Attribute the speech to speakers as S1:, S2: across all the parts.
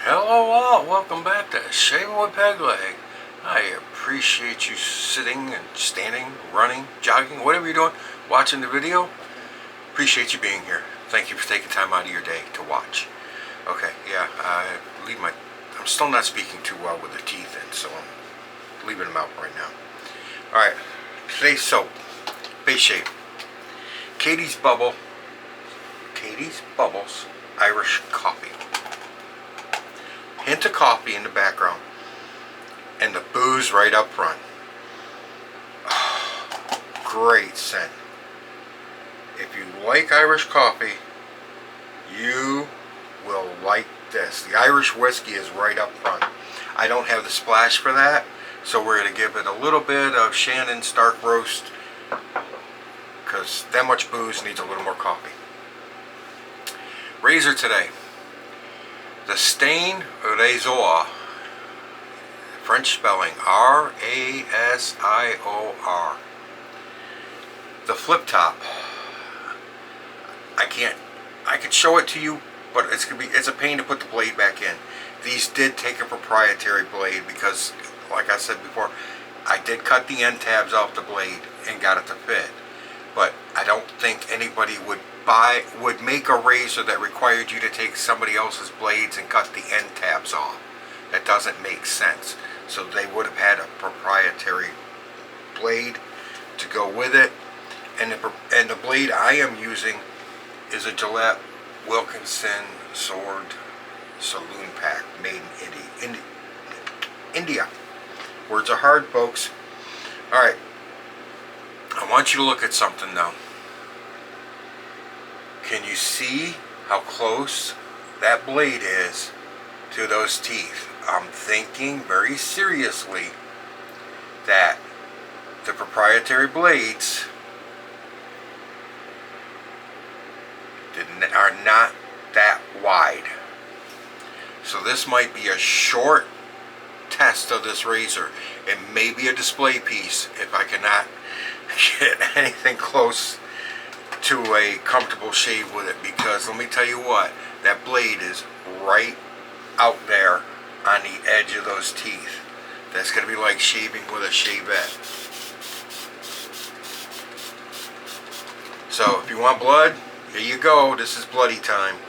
S1: Hello all, welcome back to Shaving with Peg Leg. I appreciate you sitting and standing, running, jogging, whatever you're doing, watching the video. Appreciate you being here. Thank you for taking time out of your day to watch. Okay, yeah, I'm still not speaking too well with the teeth in, so I'm leaving them out right now. Alright, today's soap, face shave. Catie's Bubbles Irish Coffee. Hint of coffee in the background and the booze right up front. Oh, great scent. If you like Irish coffee, you will like this. The Irish whiskey is right up front. I don't have the splash for that, so we're going to give it a little bit of Shannon's dark roast because that much booze needs a little more coffee. Razor today. The Stain Rasoir, French spelling R-A-S-I-O-R. The flip top. I could show it to you, but it's a pain to put the blade back in. These did take a proprietary blade because, like I said before, I did cut the end tabs off the blade and got it to fit. But I don't think anybody would make a razor that required you to take somebody else's blades and cut the end tabs off. That doesn't make sense. So they would have had a proprietary blade to go with it. And the blade I am using is a Gillette Wilkinson Sword Saloon Pack made in India. Words are hard, folks. Alright. I want you to look at something now. Can you see how close that blade is to those teeth? I'm thinking very seriously that the proprietary blades are not that wide. So this might be a short test of this razor. It may be a display piece if I cannot get anything close to a comfortable shave with it, because let me tell you what, that blade is right out there on the edge of those teeth. That's going to be like shaving with a shavette. So if you want blood, here you go. This is bloody time.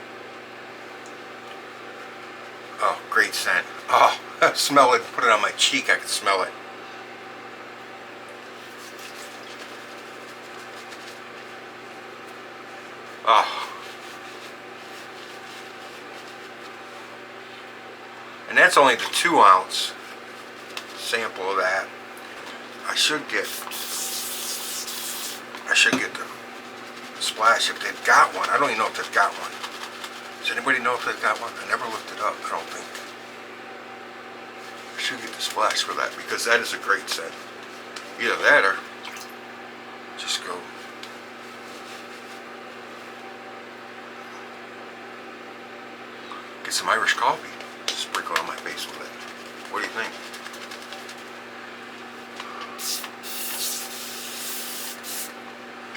S1: Oh, great scent. Oh, smell it. Put it on my cheek. I can smell it. Oh. And that's only the 2-ounce sample of that. I should get the splash if they've got one. I don't even know if they've got one. Does anybody know if they've got one? I never looked it up, I don't think. I should get the splash for that because that is a great scent. Either that or just go. Get some Irish coffee, sprinkle on my face with it. What do you think?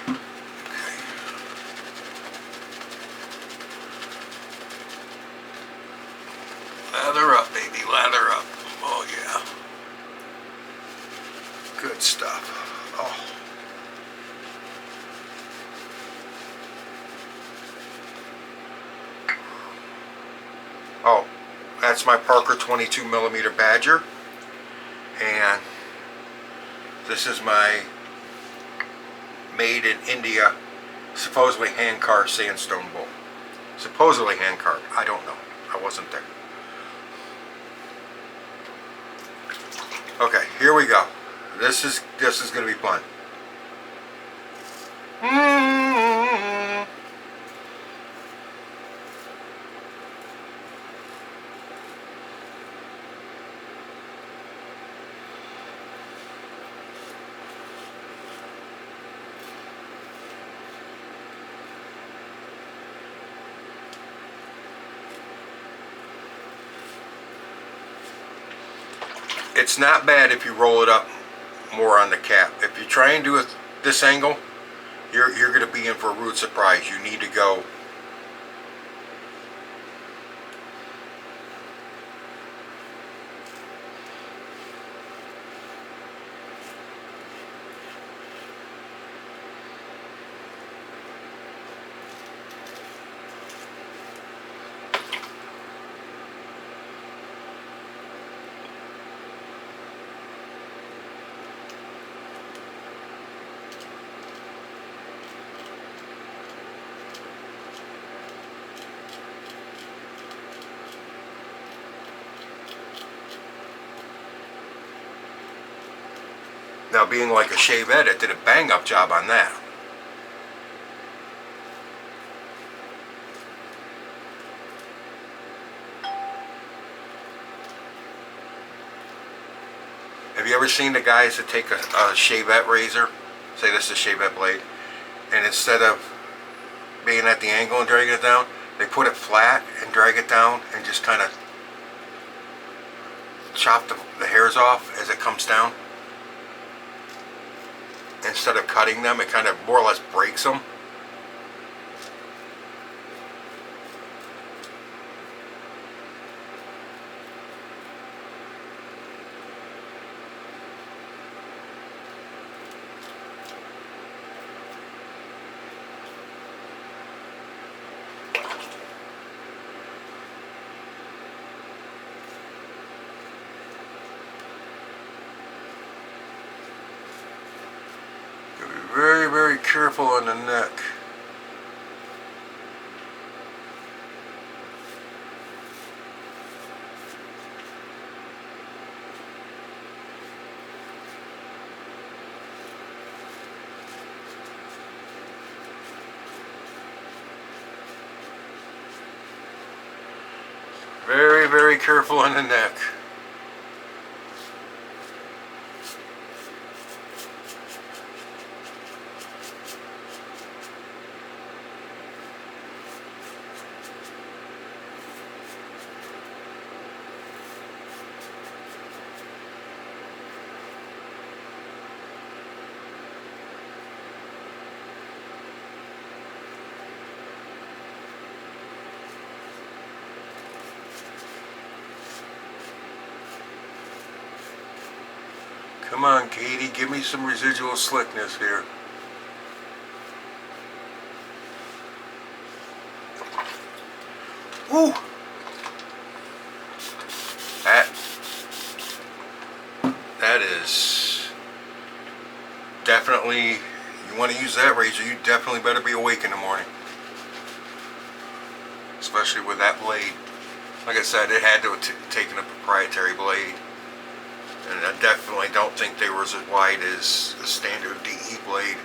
S1: Okay. Lather up, baby, lather up. Oh yeah. Good stuff. Oh. Oh, that's my Parker 22mm Badger, and this is my made in India, supposedly hand-carved sandstone bowl. Supposedly hand-carved. I don't know. I wasn't there. Okay, here we go. This is going to be fun. It's not bad if you roll it up more on the cap. If you try and do it this angle, you're going to be in for a rude surprise. You need to go Now, being like a shave ed, it did a bang up job on that. Have you ever seen the guys that take a shavette razor, say this is a shavette blade, and instead of being at the angle and dragging it down, they put it flat and drag it down and just kind of chop the hairs off as it comes down? Instead of cutting them, it kind of more or less breaks them. Very, very careful on the neck. Very, very careful on the neck. Come on, Catie, give me some residual slickness here. Woo! That is definitely, you want to use that razor, you definitely better be awake in the morning. Especially with that blade. Like I said, it had to have taken a proprietary blade. And I definitely don't think they were as wide as a standard DE blade.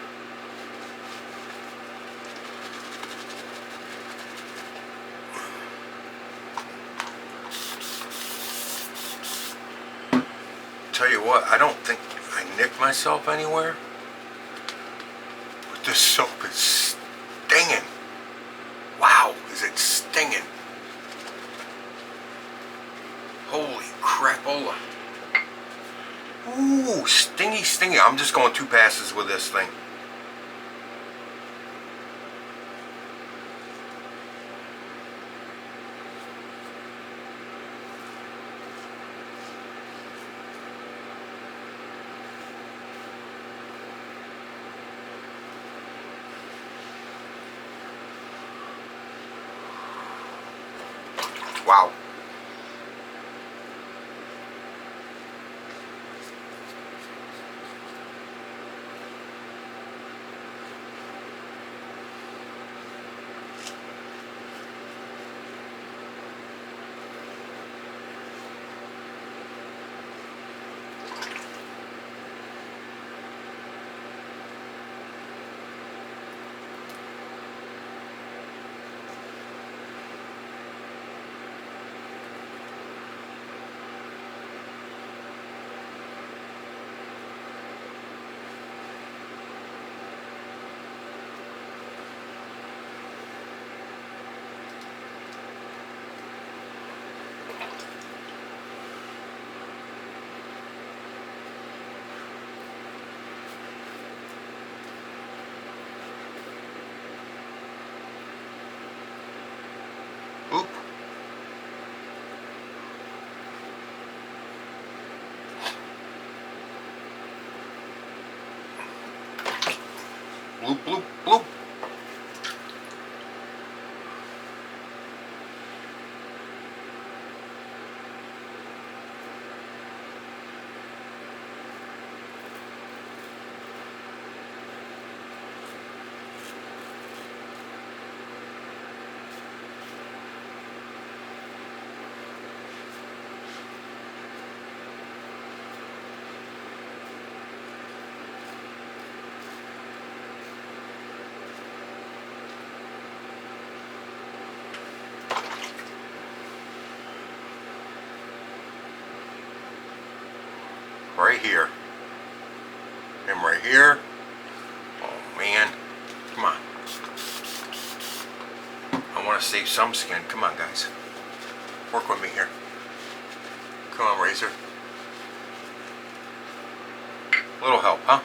S1: Tell you what, I don't think I nicked myself anywhere. But this soap is stinging. Wow, is it stinging? Holy crapola. Ooh, stingy, stingy. I'm just going 2 passes with this thing. Wow. Oop. Bloop, bloop, bloop. right here. And right here. Oh man, come on. I want to save some skin. Come on, guys. Work with me here. Come on, razor. A little help, huh?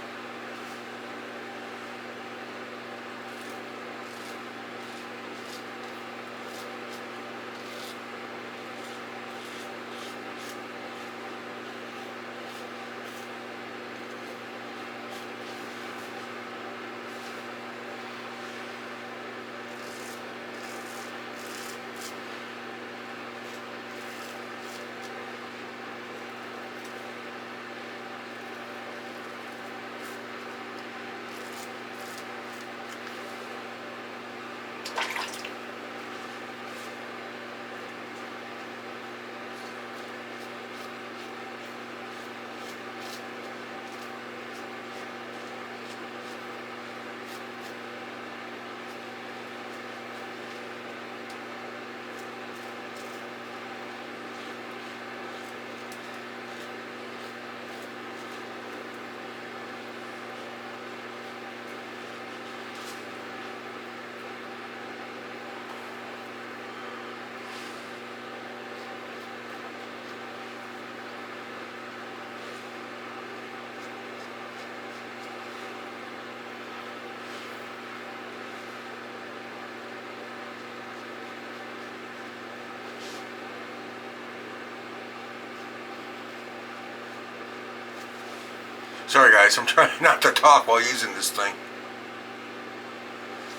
S1: Sorry guys, I'm trying not to talk while using this thing.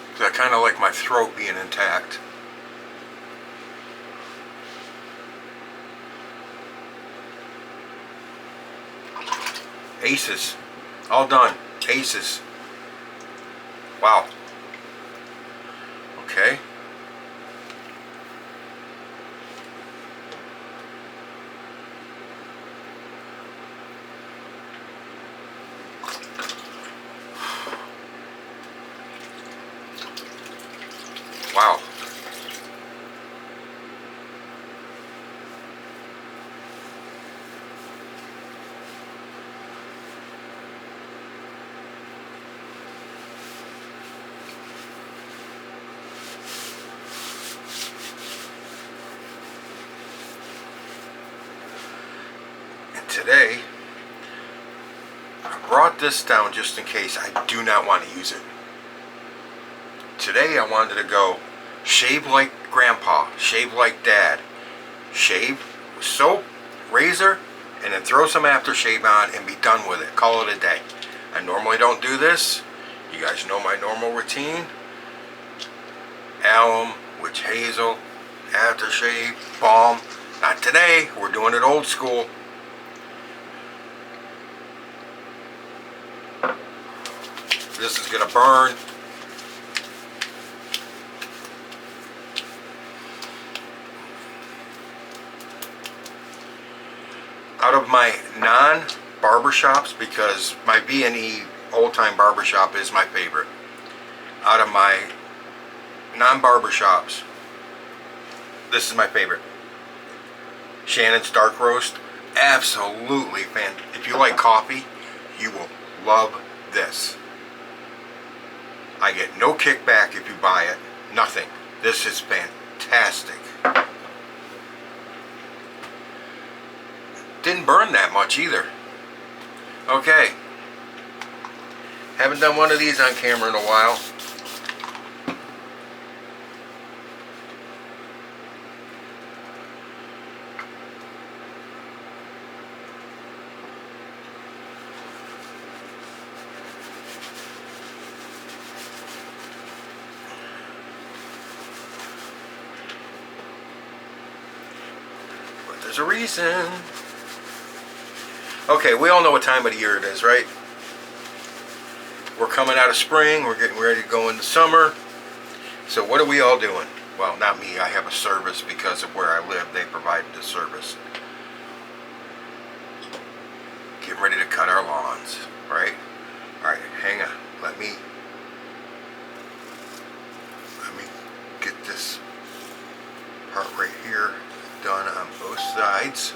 S1: Because I kind of like my throat being intact. Aces. All done. Aces. Wow. Okay. Wow. And today, I brought this down just in case I do not want to use it. Today I wanted to go shave like grandpa, shave like dad, shave with soap, razor, and then throw some aftershave on and be done with it. Call it a day. I normally don't do this. You guys know my normal routine. Alum, witch hazel, aftershave, balm. Not today. We're doing it old school. This is gonna burn. Out of my non-barbershops, because my B&E old-time barbershop is my favorite. Out of my non-barbershops, this is my favorite. Shannon's Dark Roast. Absolutely fantastic. If you like coffee, you will love this. I get no kickback if you buy it. Nothing. This is fantastic. Didn't burn that much either. Okay. Haven't done one of these on camera in a while. But there's a reason. Okay, we all know what time of the year it is, right? We're coming out of spring, we're getting ready to go into summer. So what are we all doing? Well, not me, I have a service because of where I live, they provide the service. Getting ready to cut our lawns, right? Alright, hang on. Let me get this part right here done on both sides.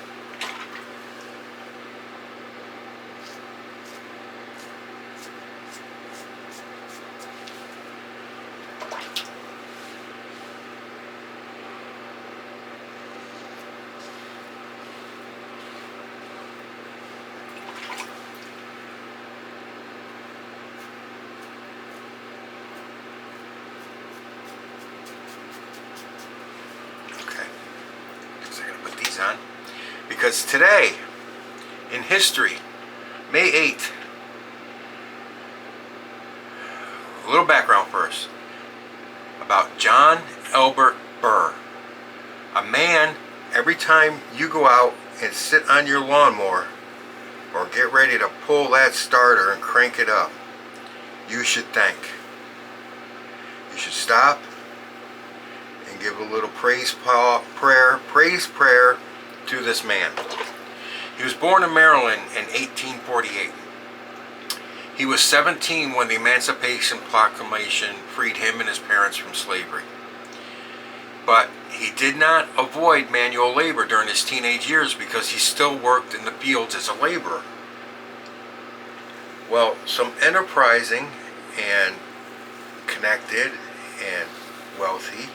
S1: he's on. Because today, in history, May 8th, a little background first about John Albert Burr. A man, every time you go out and sit on your lawnmower or get ready to pull that starter and crank it up, you should thank. You should stop and give a little praise prayer to this man. He was born in Maryland in 1848. He was 17 when the Emancipation Proclamation freed him and his parents from slavery. But he did not avoid manual labor during his teenage years because he still worked in the fields as a laborer. Well, some enterprising and connected and wealthy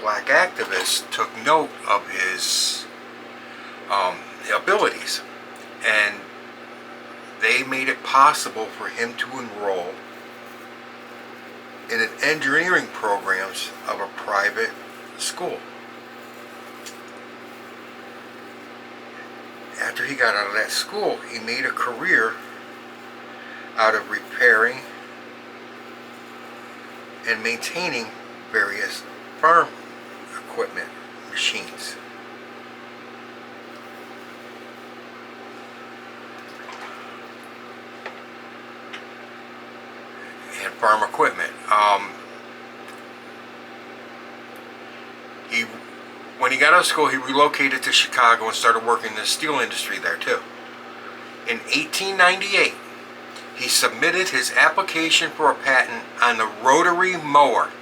S1: black activists took note of his abilities, and they made it possible for him to enroll in an engineering programs of a private school. After he got out of that school, he made a career out of repairing and maintaining various farm equipment, machines. And farm equipment. When he got out of school, he relocated to Chicago and started working in the steel industry there too. In 1898, he submitted his application for a patent on the rotary mower.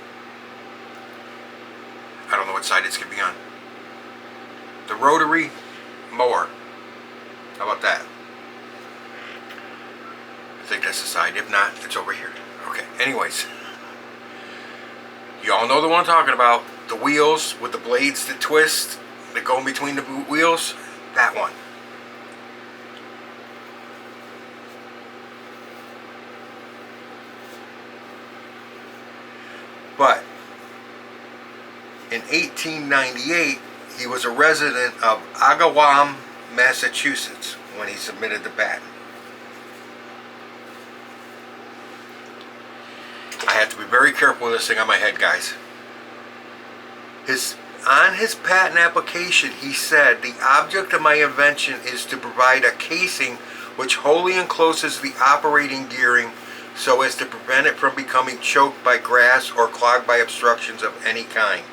S1: I don't know what side it's going to be on. The rotary mower. How about that? I think that's the side. If not, it's over here. Okay, anyways. You all know the one I'm talking about. The wheels with the blades that twist, that go in between the wheels. That one. But in 1898, he was a resident of Agawam, Massachusetts, when he submitted the patent. I have to be very careful with this thing on my head, guys. On his patent application, he said, "The object of my invention is to provide a casing which wholly encloses the operating gearing so as to prevent it from becoming choked by grass or clogged by obstructions of any kind."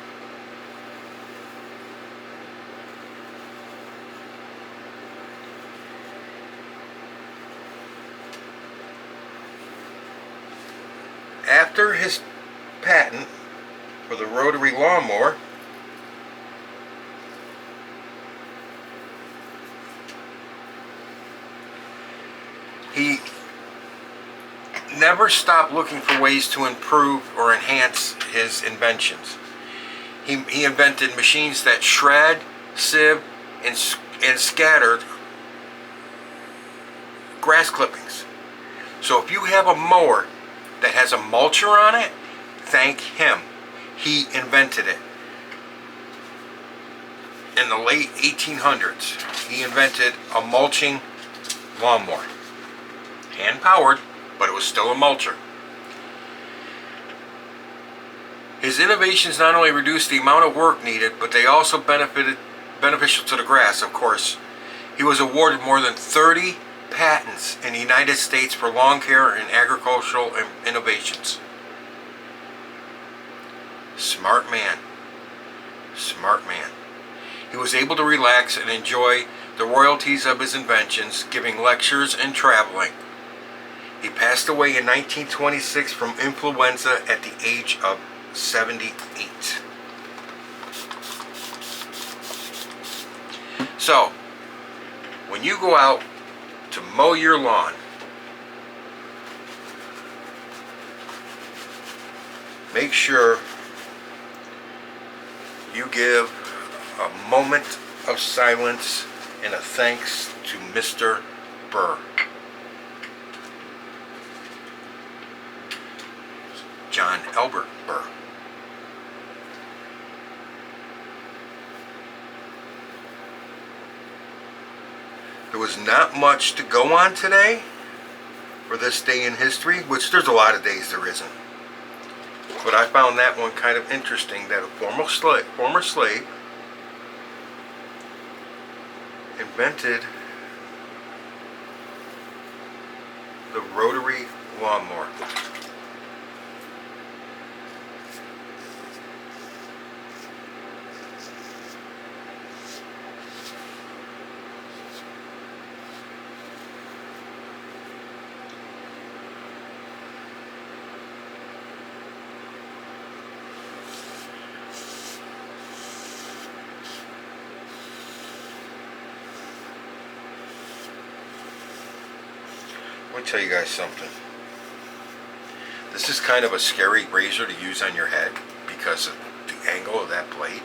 S1: After his patent for the rotary lawnmower, he never stopped looking for ways to improve or enhance his inventions. He invented machines that shred, sieve, and scattered grass clippings. So if you have a mower that has a mulcher on it, thank him. He invented it. In the late 1800s, he invented a mulching lawnmower. Hand-powered, but it was still a mulcher. His innovations not only reduced the amount of work needed, but they also beneficial to the grass, of course. He was awarded more than 30 patents in the United States for lawn care and agricultural innovations. Smart man. Smart man. He was able to relax and enjoy the royalties of his inventions, giving lectures and traveling. He passed away in 1926 from influenza at the age of 78. So, when you go out to mow your lawn, make sure you give a moment of silence and a thanks to Mr. Burr. John Albert Burr. was not much to go on today for this day in history, which there's a lot of days there isn't. But I found that one kind of interesting, that a former slave invented the rotary lawnmower. Let me tell you guys something. This is kind of a scary razor to use on your head because of the angle of that blade.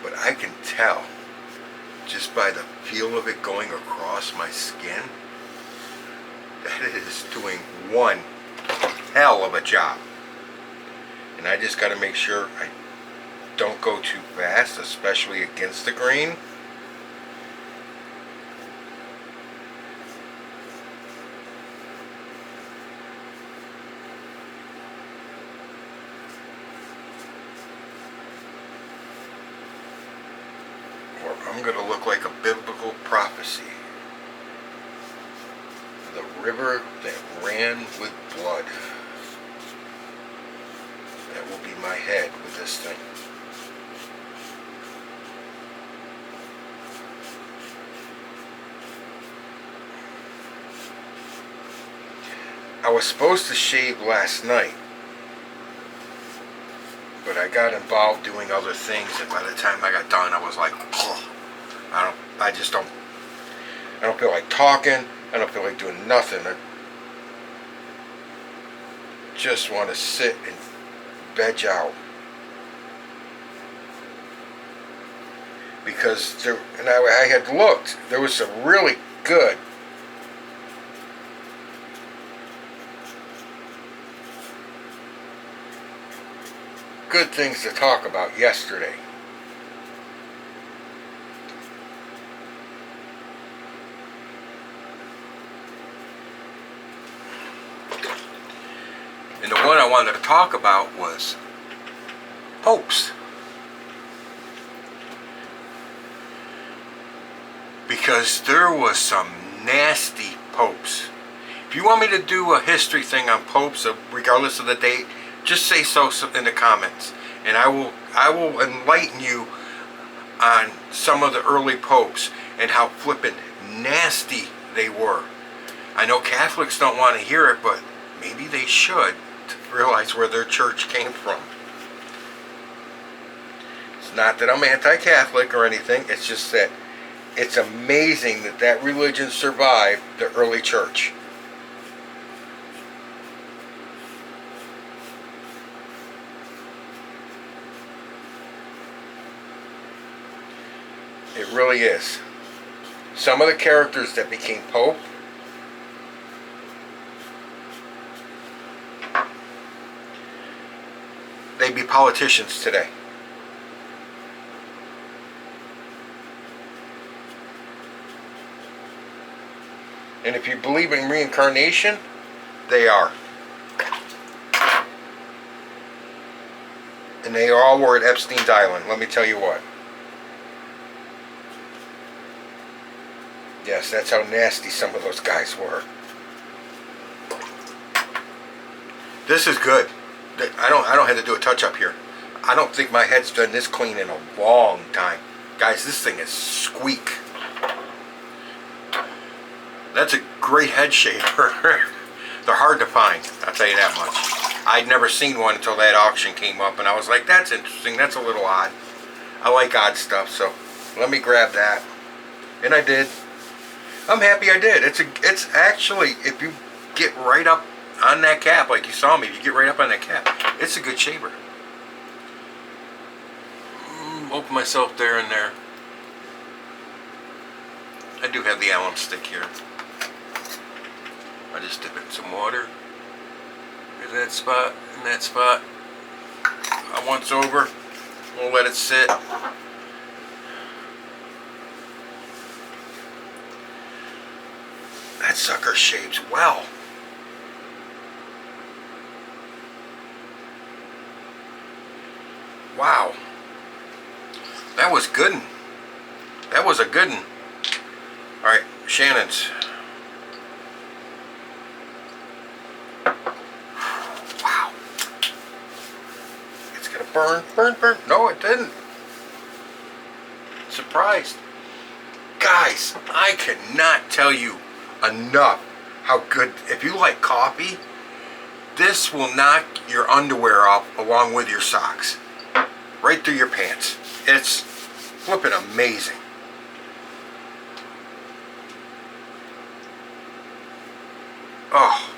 S1: But I can tell just by the feel of it going across my skin that it is doing one hell of a job. And I just got to make sure I don't go too fast, especially against the grain. Or I'm going to look like a biblical prophecy. The river that ran with blood. That will be my head with this thing. I was supposed to shave last night, but I got involved doing other things, and by the time I got done, I was like, oh, I don't feel like talking. I don't feel like doing nothing. I just want to sit and veg out. Because there, and I had looked, there was some really good things to talk about yesterday. And the one I wanted to talk about was popes. Because there was some nasty popes. If you want me to do a history thing on popes, regardless of the date, just say so in the comments, and I will enlighten you on some of the early popes and how flippin' nasty they were. I know Catholics don't want to hear it, but maybe they should to realize where their church came from. It's not that I'm anti-Catholic or anything, it's just that it's amazing that that religion survived the early church. It really is. Some of the characters that became Pope, they'd be politicians today. And if you believe in reincarnation, they are. And they all were at Epstein's Island, let me tell you what. Yes, that's how nasty some of those guys were. This is good. I don't have to do a touch up here. I don't think my head's done this clean in a long time. Guys, this thing is squeak. That's a great head shaver. They're hard to find, I'll tell you that much. I'd never seen one until that auction came up, and I was like, that's interesting, that's a little odd. I like odd stuff, so let me grab that. And I did. I'm happy I did. It's actually, if you get right up on that cap, like you saw me, if you get right up on that cap, it's a good shaver. Open myself there and there. I do have the alum stick here. I just dip it in some water. There's that spot and that spot. once over. We'll let it sit. That sucker shaves well. Wow. That was good. That was a good one. Alright, Shannon's. Wow. It's gonna burn, burn, burn. No, it didn't. Surprised. Guys, I cannot tell you enough how good. If you like coffee, this will knock your underwear off along with your socks. Right through your pants. It's flipping amazing. Oh,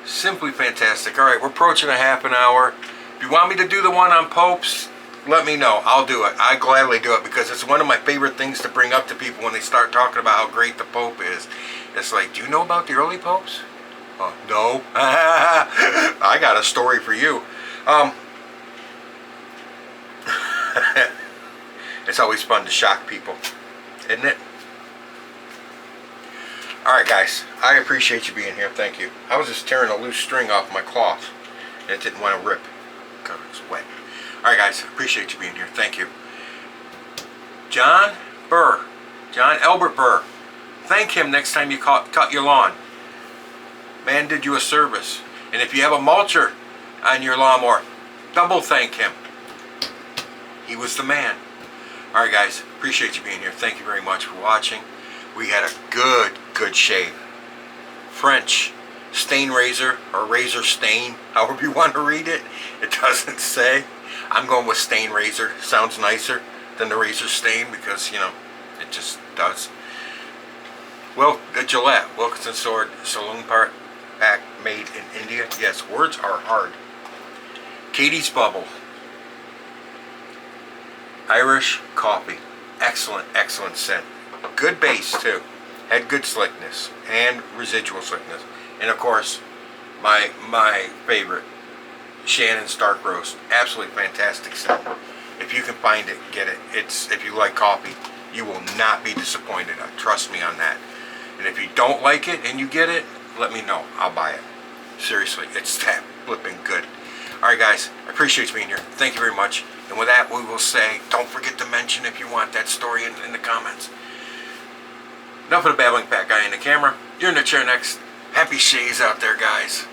S1: simply fantastic. All right, we're approaching a half an hour. If you want me to do the one on Popes, let me know. I'll do it. I gladly do it because it's one of my favorite things to bring up to people when they start talking about how great the Pope is. It's like, do you know about the early popes? Oh, no. I got a story for you. It's always fun to shock people, isn't it? Alright guys, I appreciate you being here, thank you. I was just tearing a loose string off my cloth and it didn't want to rip because it's wet. Alright guys, appreciate you being here, thank you. John Burr, John Albert Burr, thank him next time you cut your lawn. Man did you a service. And if you have a mulcher on your lawnmower, double thank him. He was the man. Alright guys, appreciate you being here. Thank you very much for watching. We had a good shave. French stain razor or razor stain, however you want to read it. It doesn't say. I'm going with stain razor. Sounds nicer than the razor stain because, you know, it just does. Well, the Gillette Wilkinson Sword saloon pack made in India. Yes, words are hard. Catie's Bubble. Irish coffee. Excellent, excellent scent. Good base too. Had good slickness and residual slickness. And of course, my favorite, Shannon's Dark Roast. Absolutely fantastic scent. If you can find it, get it. If you like coffee, you will not be disappointed. Trust me on that. And if you don't like it and you get it, let me know. I'll buy it. Seriously, it's that flipping good. Alright guys, I appreciate you being here. Thank you very much. And with that, we will say, don't forget to mention if you want that story in the comments. Enough of the babbling fat guy in the camera. You're in the chair next. Happy shaves out there, guys.